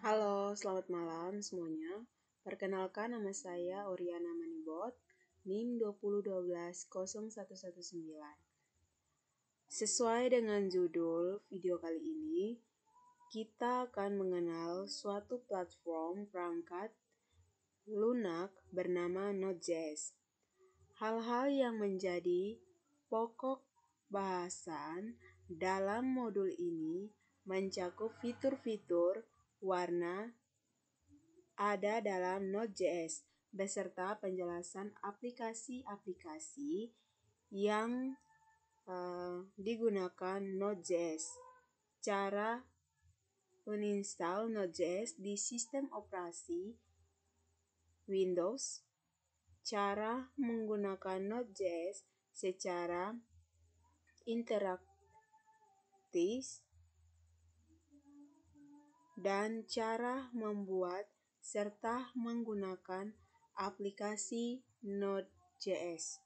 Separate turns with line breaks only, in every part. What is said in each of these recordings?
Halo, selamat malam semuanya. Perkenalkan nama saya Oriana Manibot, NIM 2012019. Sesuai dengan judul video kali ini, kita akan mengenal suatu platform perangkat lunak bernama Node.js. Hal-hal yang menjadi pokok bahasan dalam modul ini mencakup fitur-fitur warna ada dalam Node.js beserta penjelasan aplikasi-aplikasi yang digunakan Node.js, cara uninstall Node.js di sistem operasi Windows, cara menggunakan Node.js secara interaktif, dan cara membuat serta menggunakan aplikasi Node.js.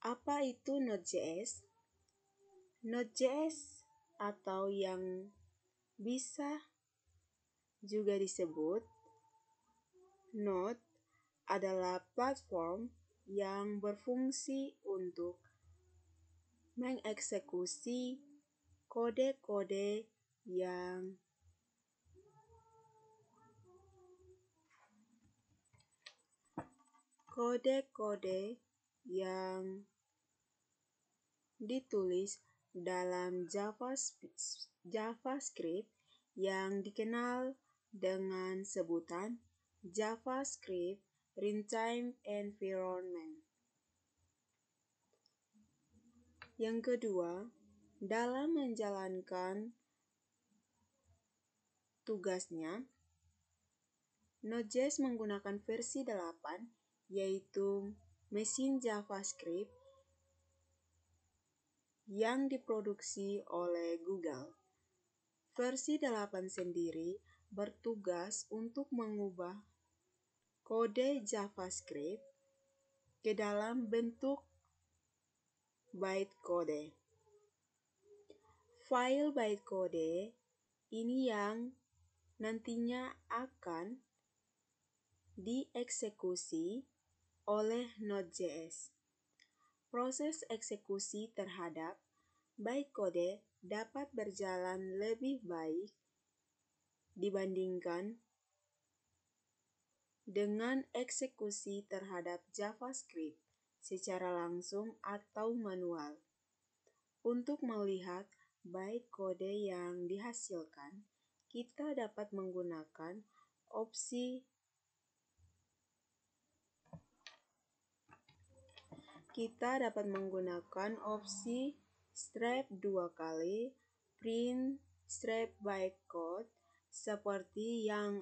Apa itu Node.js? Node.js atau yang bisa juga disebut Node adalah platform yang berfungsi untuk mengeksekusi kode-kode yang ditulis dalam JavaScript yang dikenal dengan sebutan JavaScript Runtime Environment. Yang kedua, dalam menjalankan tugasnya, Node.js menggunakan versi 8, yaitu mesin JavaScript yang diproduksi oleh Google. Versi 8 sendiri bertugas untuk mengubah kode JavaScript ke dalam bentuk bytecode. File bytecode ini yang nantinya akan dieksekusi oleh Node.js. Proses eksekusi terhadap bytecode dapat berjalan lebih baik dibandingkan dengan eksekusi terhadap JavaScript secara langsung atau manual. Untuk melihat bytecode yang dihasilkan, kita dapat menggunakan opsi strap 2 kali print strap bytecode seperti yang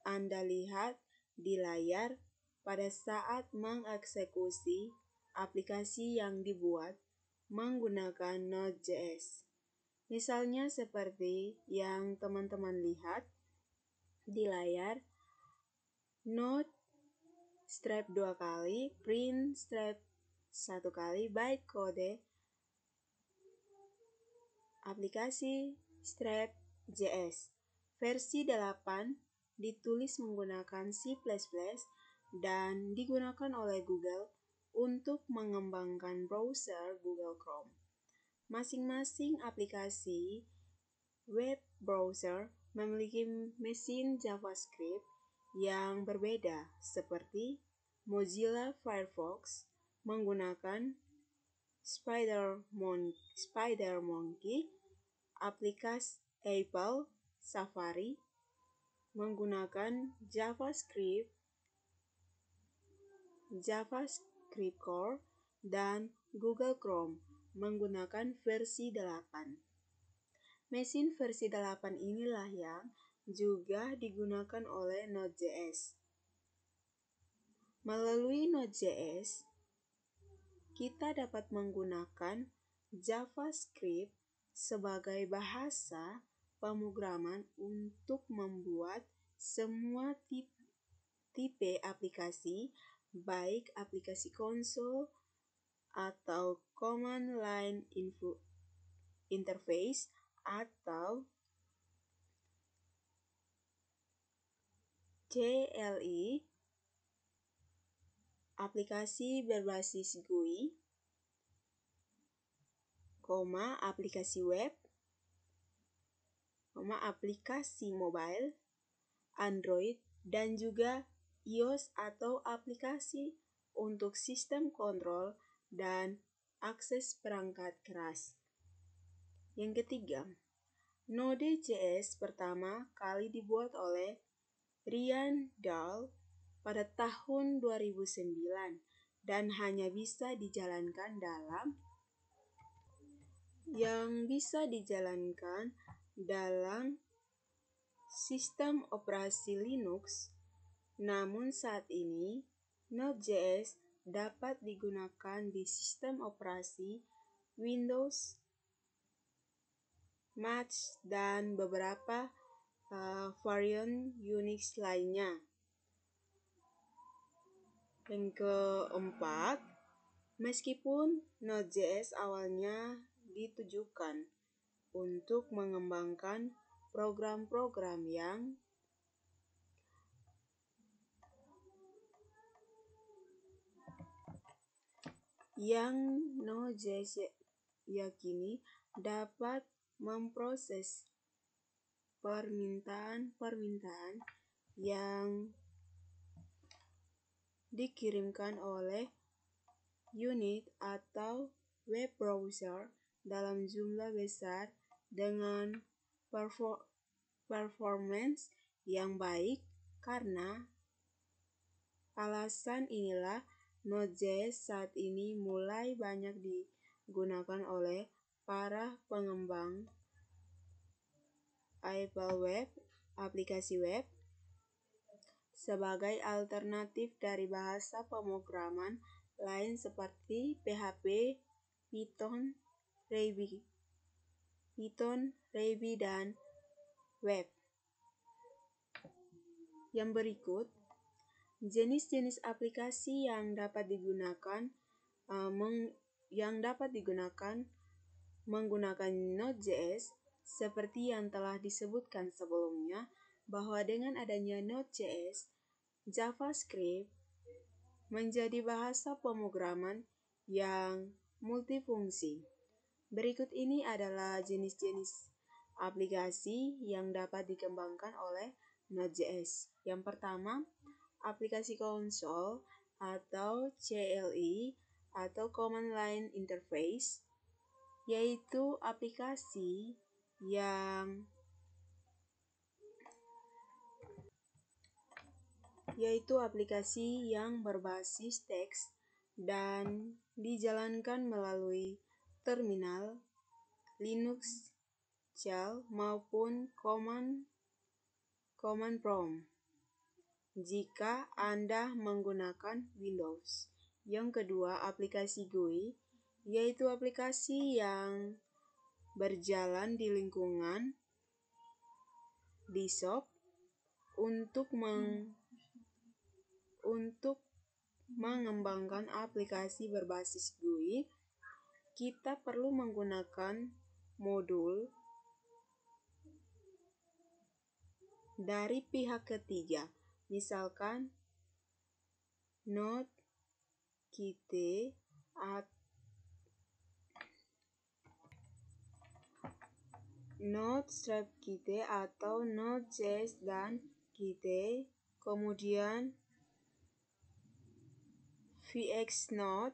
Anda lihat di layar pada saat mengeksekusi aplikasi yang dibuat menggunakan Node.js. Misalnya seperti yang teman-teman lihat di layar, Node strap 2 kali, print strap 1 kali, bytecode aplikasi strap.js. Versi 8 ditulis menggunakan C++ dan digunakan oleh Google untuk mengembangkan browser Google Chrome. Masing-masing aplikasi web browser memiliki mesin JavaScript yang berbeda, seperti Mozilla Firefox menggunakan SpiderMonkey, aplikasi Apple Safari menggunakan JavaScript Core, dan Google Chrome menggunakan versi 8. Mesin versi 8 inilah yang juga digunakan oleh Node.js. Melalui Node.js, kita dapat menggunakan JavaScript sebagai bahasa pemrograman untuk membuat semua tipe aplikasi, baik aplikasi konsol atau command line interface atau CLI, aplikasi berbasis GUI, aplikasi web, aplikasi mobile, Android, dan juga iOS atau aplikasi untuk sistem kontrol dan akses perangkat keras. Yang ketiga, Node.js pertama kali dibuat oleh Ryan Dahl pada tahun 2009 dan hanya bisa dijalankan dalam sistem operasi Linux. Namun saat ini, Node.js dapat digunakan di sistem operasi Windows, Mac, dan beberapa varian Unix lainnya. Yang keempat, meskipun Node.js awalnya ditujukan untuk mengembangkan program-program yang Node.js yakini dapat memproses permintaan yang dikirimkan oleh unit atau web browser dalam jumlah besar dengan performance yang baik. Karena alasan inilah Node.js saat ini mulai banyak digunakan oleh para pengembang aplikasi web sebagai alternatif dari bahasa pemrograman lain seperti PHP, Python, Ruby, dan web. Yang berikut, jenis-jenis aplikasi yang dapat digunakan menggunakan Node.js seperti yang telah disebutkan sebelumnya, bahwa dengan adanya Node.js, JavaScript menjadi bahasa pemrograman yang multifungsi. Berikut ini adalah jenis-jenis aplikasi yang dapat dikembangkan oleh Node.js. Yang pertama, aplikasi konsol atau CLI atau Command Line Interface, yaitu aplikasi yang berbasis teks dan dijalankan melalui terminal, Linux, shell, maupun command prompt jika Anda menggunakan Windows. Yang kedua, aplikasi GUI, yaitu aplikasi yang berjalan di lingkungan desktop. Untuk mengembangkan aplikasi berbasis GUI, kita perlu menggunakan modul dari pihak ketiga, misalkan NodeKit atau Node.js dan Qt, kemudian VxNode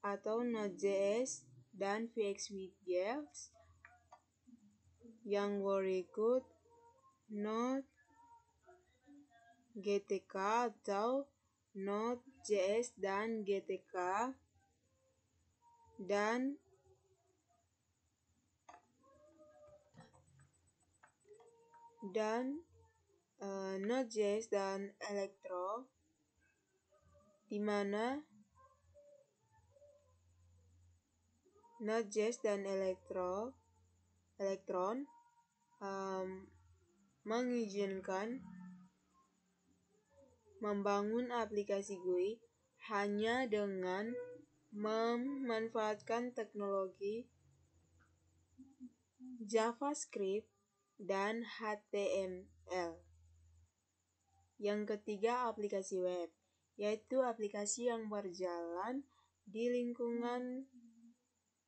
atau Node.js dan VxWidgets. Yang berikut, Node.gtk atau Node.js dan GTK, dan Node.js dan Electron, di mana Node.js dan Electron mengizinkan membangun aplikasi GUI hanya dengan memanfaatkan teknologi JavaScript dan HTML. Yang ketiga, aplikasi web, yaitu aplikasi yang berjalan di lingkungan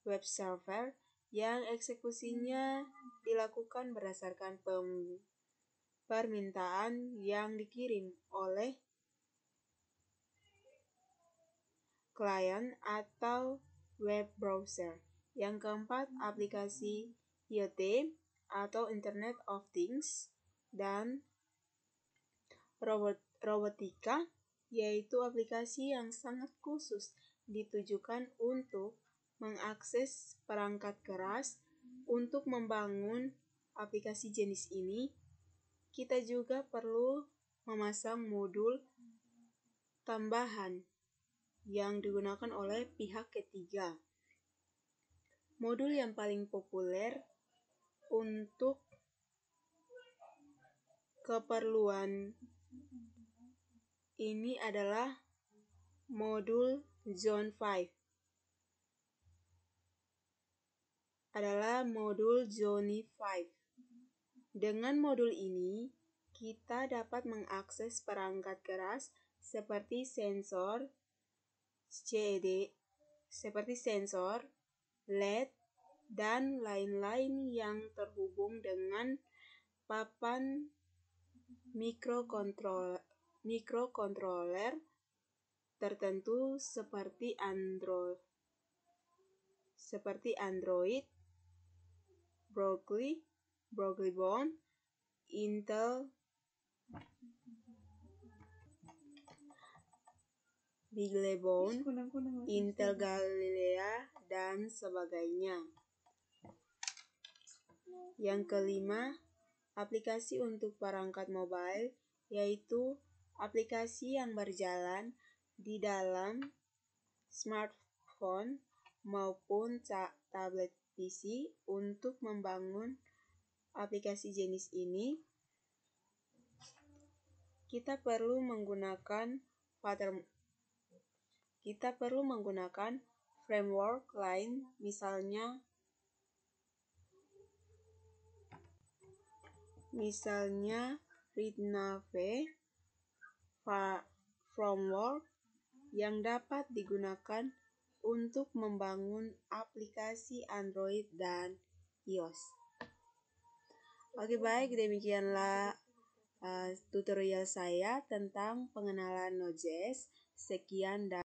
web server yang eksekusinya dilakukan berdasarkan permintaan yang dikirim oleh klien atau web browser. Yang keempat, aplikasi IoT atau Internet of Things dan robotika, yaitu aplikasi yang sangat khusus ditujukan untuk mengakses perangkat keras. Untuk membangun aplikasi jenis ini, kita juga perlu memasang modul tambahan yang digunakan oleh pihak ketiga. Modul yang paling populer untuk keperluan ini adalah modul Zone 5. Dengan modul ini, kita dapat mengakses perangkat keras seperti sensor LED, dan lain-lain yang terhubung dengan papan mikrokontroler tertentu seperti Android, Brooklyn, Intel Beaglebone, Intel Galilea, dan sebagainya. Yang kelima, aplikasi untuk perangkat mobile, yaitu aplikasi yang berjalan di dalam smartphone maupun tablet PC. Untuk membangun aplikasi jenis ini, kita perlu menggunakan framework lain, misalnya Readnave framework yang dapat digunakan untuk membangun aplikasi Android dan iOS. Oke, baik, demikianlah tutorial saya tentang pengenalan Node.js. Sekian dan